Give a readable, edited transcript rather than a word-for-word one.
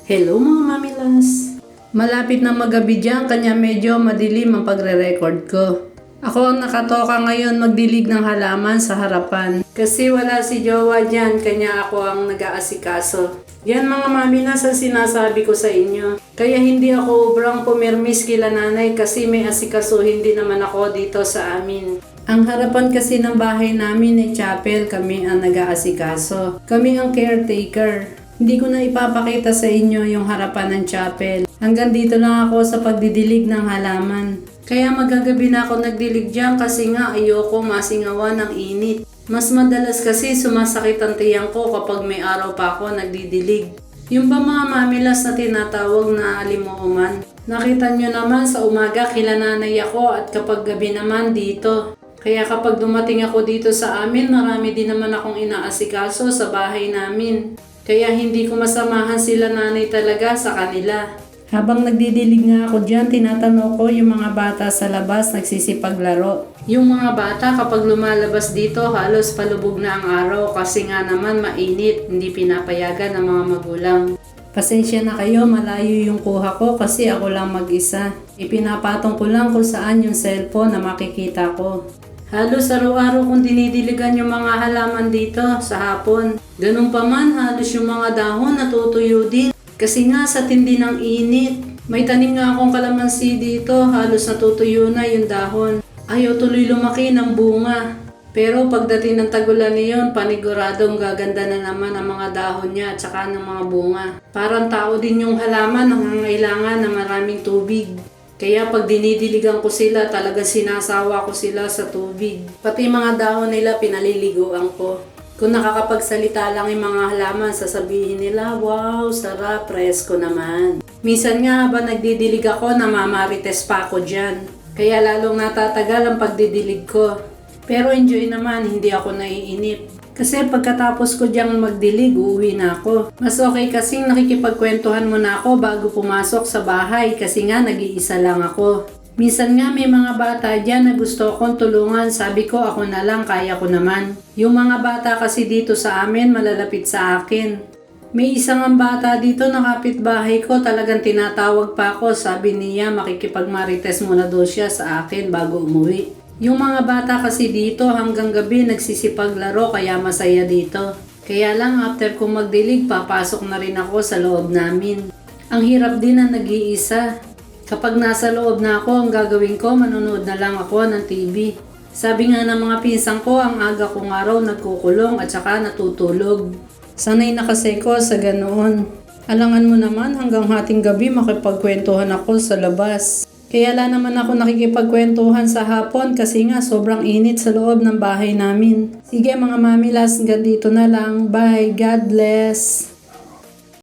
Hello mga mamilas! Malapit na magabi dyan, kanya medyo madilim ang pagre-record ko. Ako ang nakatoka ngayon magdilig ng halaman sa harapan. Kasi wala si Jowa dyan, kanya ako ang nag-aasikaso. Yan mga mamilas ang sinasabi ko sa inyo. Kaya hindi ako obrang pumirmis kila nanay kasi may asikasuhin din naman ako dito sa amin. Ang harapan kasi ng bahay namin ay chapel, kami ang nag-aasikaso. Kami ang caretaker. Hindi ko na ipapakita sa inyo yung harapan ng chapel. Hanggang dito lang ako sa pagdidilig ng halaman. Kaya magagabi na ako nagdilig dyan kasi nga ayoko masingawan ng init. Mas madalas kasi sumasakit ang tiyan ko kapag may araw pa ako nagdidilig. Yung ba mga mamilas na tinatawag na alimuuman? Nakita nyo naman sa umaga kila nanay ako at kapag gabi naman dito. Kaya kapag dumating ako dito sa amin, marami din naman akong inaasikaso sa bahay namin. Kaya hindi ko masamahan sila nanay talaga sa kanila. Habang nagdidilig nga ako dyan, tinatanong ko yung mga bata sa labas nagsisipaglaro. Yung mga bata kapag lumalabas dito, halos palubog na ang araw kasi nga naman mainit, hindi pinapayagan ng mga magulang. Pasensya na kayo, malayo yung kuha ko kasi ako lang mag-isa. Ipinapatong ko lang kung saan yung cellphone na makikita ko. Halos araw-araw kong dinidiligan yung mga halaman dito sa hapon. Ganun pa man, halos yung mga dahon natutuyo din. Kasi nga sa tindi ng init. May tanim nga akong kalamansi dito, halos natutuyo na yung dahon. Ayaw tuloy lumaki ng bunga. Pero pagdating ng tagulan niyon, paniguradong gaganda na naman ang mga dahon niya at saka ng mga bunga. Parang tao din yung halaman, nangangailangan ng maraming tubig. Kaya pag dinidiligan ko sila, talaga sinasawa ko sila sa tubig. Pati mga dahon nila pinaliliguan ko. Kung nakakapagsalita lang yung mga halaman, sasabihin nila, wow, sarap, presko naman. Minsan nga habang nagdidilig ako, namamarites pa ako dyan. Kaya lalong natatagal ang pagdidilig ko. Pero enjoy naman, hindi ako naiinip. Kasi pagkatapos ko diyang magdilig, uuwi na ako. Mas okay kasing nakikipagkwentuhan muna ako bago pumasok sa bahay kasi nga nag-iisa lang ako. Minsan nga may mga bata dyan na gusto akong tulungan, sabi ko ako na lang, kaya ko naman. Yung mga bata kasi dito sa amin malalapit sa akin. May isang ang bata dito na kapitbahay ko, talagang tinatawag pa ako, sabi niya makikipagmarites muna daw siya sa akin bago umuwi. Yung mga bata kasi dito hanggang gabi nagsisipaglaro kaya masaya dito. Kaya lang after kong magdilig, papasok na rin ako sa loob namin. Ang hirap din na nag-iisa. Kapag nasa loob na ako, ang gagawin ko, manonood na lang ako ng TV. Sabi nga ng mga pinsan ko, ang aga kong araw nagkukulong at saka natutulog. Sanay na kasi ko sa ganoon. Alangan mo naman hanggang hating gabi makipagkwentuhan ako sa labas. Kaya lang naman ako nakikipagkwentuhan sa hapon kasi nga sobrang init sa loob ng bahay namin. Sige mga mamilas, hanggang dito na lang. Bye, God bless!